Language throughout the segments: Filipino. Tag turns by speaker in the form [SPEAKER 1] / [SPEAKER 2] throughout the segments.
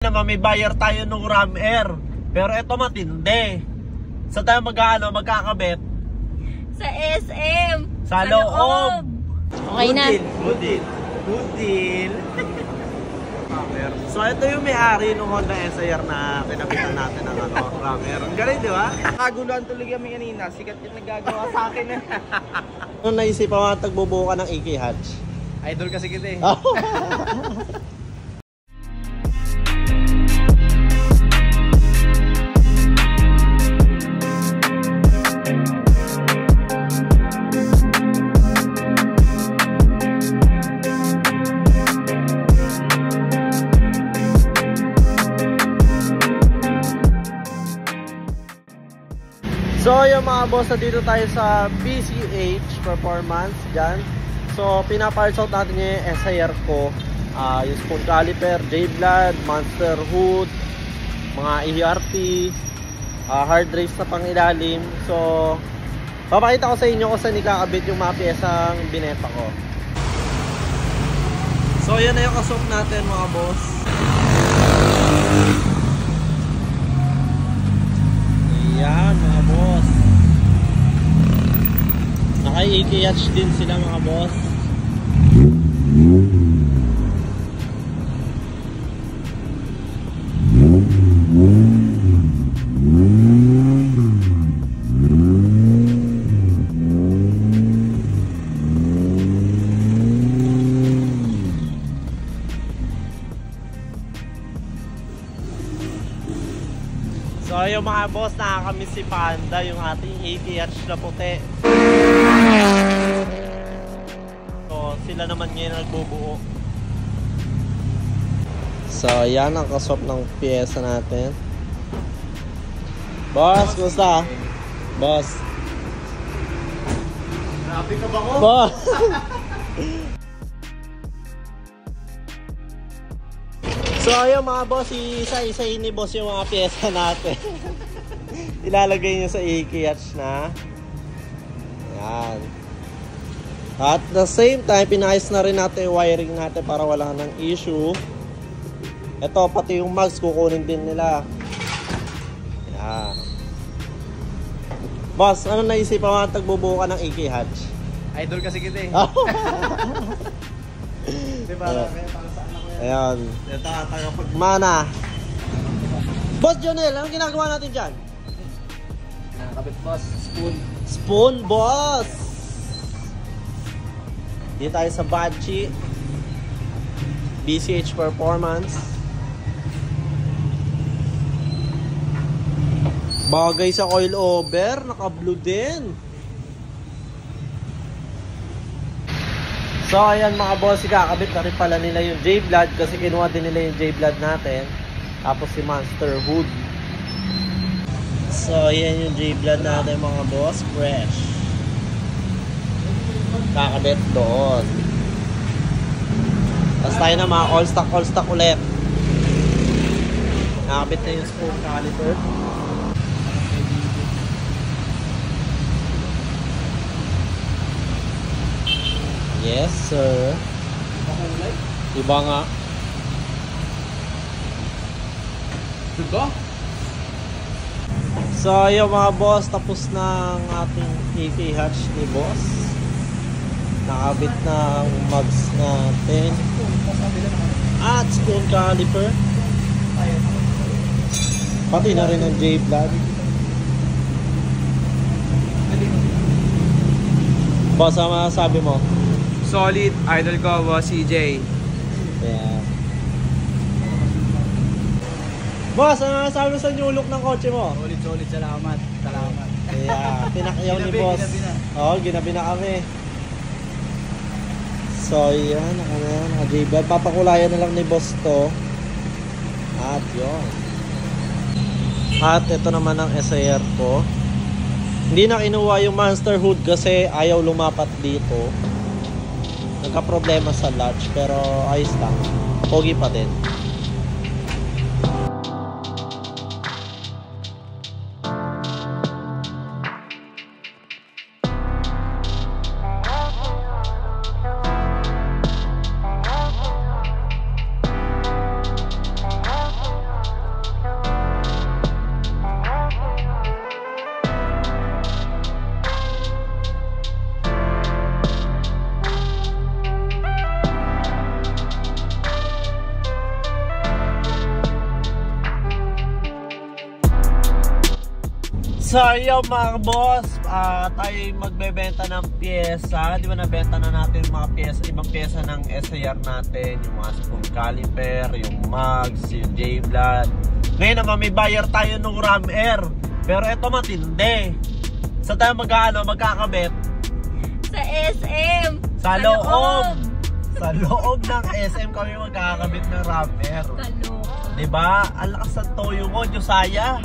[SPEAKER 1] naman may buyer tayo ng Ram Air. Pero ito matindi. Sa tayo magkakabit?
[SPEAKER 2] Sa SM.
[SPEAKER 1] Sa loob.
[SPEAKER 2] Okay na.
[SPEAKER 1] Good deal. So ito yung may-ari ng Honda SIR na pinapitan natin ng Ram Air. Ang galing, di ba?
[SPEAKER 3] Kaguluhan tuloy kami kanina. Sikat yung nagagawa sa akin eh.
[SPEAKER 1] Ano naisipan mo tagbubuo ka ng AK Hatch?
[SPEAKER 3] Idol kasi kita eh.
[SPEAKER 1] So yung mga boss, dito tayo sa BCH Performance dyan. So pinaparts out natin yung SIR ko, yung spoon caliper, J-Vlad, Monster Hood, mga ERP, hard race na pangilalim. So papakita ko sa inyo kung saan ikakabit yung mga piyesang bineta ko. So yan na yung kasok natin mga boss. Ayan mga boss. Naka-AK-hatch din sila mga boss. So yung mga boss, nakakamiss si Panda, yung ating AK-hatch na puti. So sila naman ngayon nagbubuo. So yan ang kaswap ng piyesa natin. Boss, kumusta? Boss.
[SPEAKER 3] Grabe ka ba ko?
[SPEAKER 1] Boss. So ayun mga boss, isa-isahin ni boss yung mga pyesa natin. Ilalagay niya sa AK-hatch na. Ayan. At the same time, pinayos na rin natin yung wiring natin para wala nang issue. Ito, pati yung mags kukunin din nila. Ayan. Boss, ano naisipan mo tagbubuo ka ng AK-hatch?
[SPEAKER 3] Idol kasi kita eh. Diba?
[SPEAKER 1] Ayan. Tagapagmana. Boss Jonel, anong ginagawa natin dyan?
[SPEAKER 3] Nakakabit boss, spoon.
[SPEAKER 1] Spoon, boss! Dito tayo sa Bachi BCH Performance. Bagay sa coil over, naka-blue din. So ayan mga boss, kakabit na rin pala nila yung J-Vlad kasi kinuha din nila yung J-Vlad natin. Tapos si Monster Hood. So ayan yung J-Vlad natin mga boss, fresh. Kakabit doon. Tapos tayo na mga all stock ulit. Nakabit na yung spoon caliper. Yes, sir. Iba nga.
[SPEAKER 3] Diba?
[SPEAKER 1] So, yung mga boss, tapos na ang ating AK-hatch ni boss. Nakabit na ang mags natin. At spoon caliper. Pati na rin ang J-Vlad. Boss, ano masasabi mo?
[SPEAKER 3] Solid, idol ko, boss CJ.
[SPEAKER 1] Yeah. Boss, ano masasabi mo sa nyulok ng kotse mo?
[SPEAKER 3] Solid, salamat.
[SPEAKER 1] Yeah, pinakyaw ni boss.
[SPEAKER 3] Ginabi na.
[SPEAKER 1] Oo, ginabi na kami. So, yan, naka-J-Vlad. Papakulayan na lang ni boss to. At yun. At ito naman ang SIR ko. Hindi na kinuha yung Monster Hood kasi ayaw lumapat dito. Nagka-problema sa latch pero ayos lang. Pogi pa din. So yo mga boss, tayo magbebenta ng pyesa. Di ba nabenta na natin yung mga pyesa, ibang pyesa ng SAR natin, yung mga spoon caliper, yung mugs, yung J-Blood. Ngayon naman may buyer tayo ng Ram Air, pero ito matindi. Sa tayo magkakabit
[SPEAKER 2] Sa SM.
[SPEAKER 1] sa loob. Sa loob ng SM kami magkakabit ng Ram Air.
[SPEAKER 2] Kaloka.
[SPEAKER 1] Diba? Ang lakas ng toyo mo, Josiah.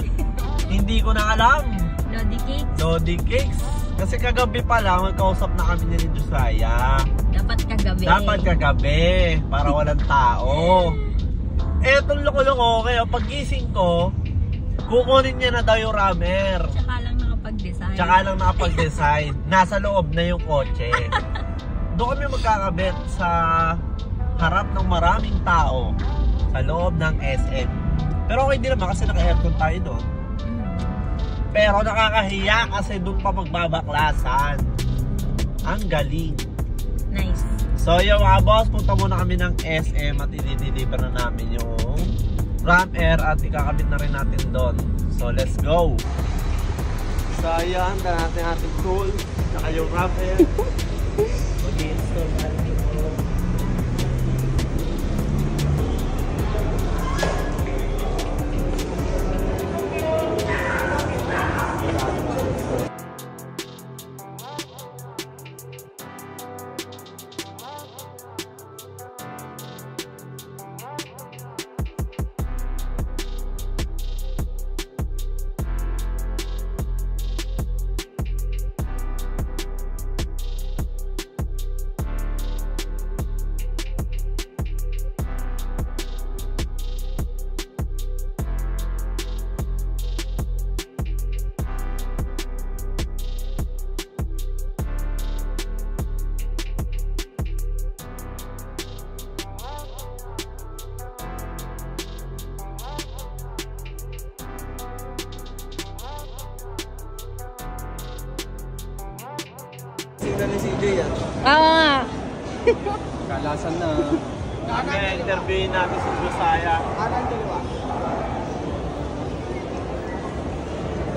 [SPEAKER 1] Hindi ko na alam.
[SPEAKER 2] Lodi cake.
[SPEAKER 1] Lodi Cakes. Kasi kagabi pa lang, magkausap na kami ni Josiah.
[SPEAKER 2] Dapat kagabi.
[SPEAKER 1] Dapat kagabi, para walang tao. Etong loko-loko, kaya paggising ko, kukunin niya na daw yung Ram Air.
[SPEAKER 2] Tsaka lang nakapag-design.
[SPEAKER 1] Tsaka lang nakapag-design. Nasa loob na yung kotse. Doon kami magkakabit sa harap ng maraming tao sa loob ng SM. Pero okay din naman kasi naka-aircon tayo doon. Pero nakakahiya kasi doon pa magbabaklasan. Ang galing.
[SPEAKER 2] Nice.
[SPEAKER 1] So yung mga boss, punta muna kami ng SM at i-deliver na namin yung Ram Air at ikakabit na rin natin doon. So let's go. So ayan, dala natin ating tool, saka yung Ram Air. Mag-install natin ito.
[SPEAKER 3] Signal ni CJ yan.
[SPEAKER 2] Ah.
[SPEAKER 3] Kalasan na.
[SPEAKER 1] Okay, interviewin natin si Josiah.
[SPEAKER 3] Kanan dalawa.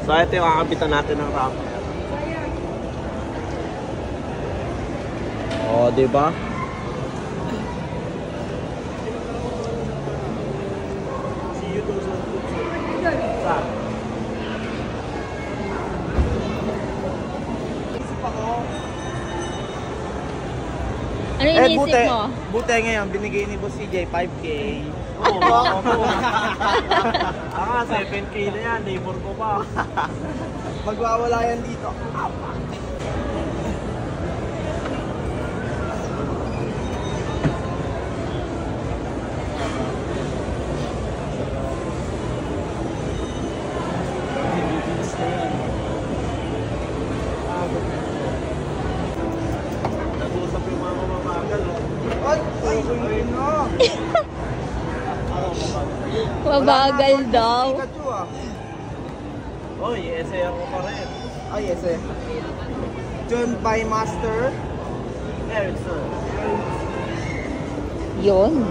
[SPEAKER 1] So ito yung kakabitan natin ng Ram Air. Oh, di ba? See you those on Sa?
[SPEAKER 2] Ano iniisip mo?
[SPEAKER 3] Buti ngayon, binigay ni Boss CJ 5K.
[SPEAKER 1] Oo, oo. Ah, 7K na yan, neighbor ko pa.
[SPEAKER 3] Magwawala yan dito.
[SPEAKER 1] Nag-uusap yung mga mamagal, oh.
[SPEAKER 3] Ay, no.
[SPEAKER 2] Mabagal daw.
[SPEAKER 3] Pikachu ah.
[SPEAKER 1] Oy, SAR ko pa rin.
[SPEAKER 3] Ay, yes eh. John by Master.
[SPEAKER 1] Erickson.
[SPEAKER 2] Yun.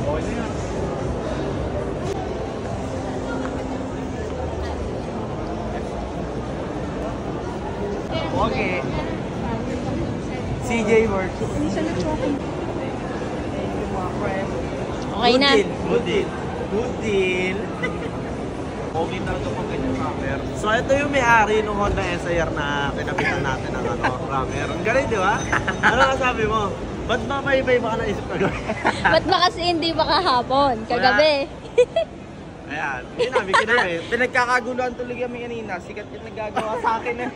[SPEAKER 1] Okay na yan.
[SPEAKER 3] Okay. CJ Works. Thank you, mga friend.
[SPEAKER 2] Okay na.
[SPEAKER 1] Good deal. Good deal. Okay talaga pag ganyan Rammer. So ito yung may-ari ng Honda SAR na pinapitan natin ng Rammer. Ang galing, di ba? Ano masabi mo? Ba't mamaybay ba ka naisip kagabi?
[SPEAKER 2] Ba't ba kasi hindi ba kahapon? Kagabi.
[SPEAKER 1] Ayan, hindi namin kinamit.
[SPEAKER 3] Pinagkakaguluhan tuloy kami kanina. Sikat yung nagagawa sa akin eh.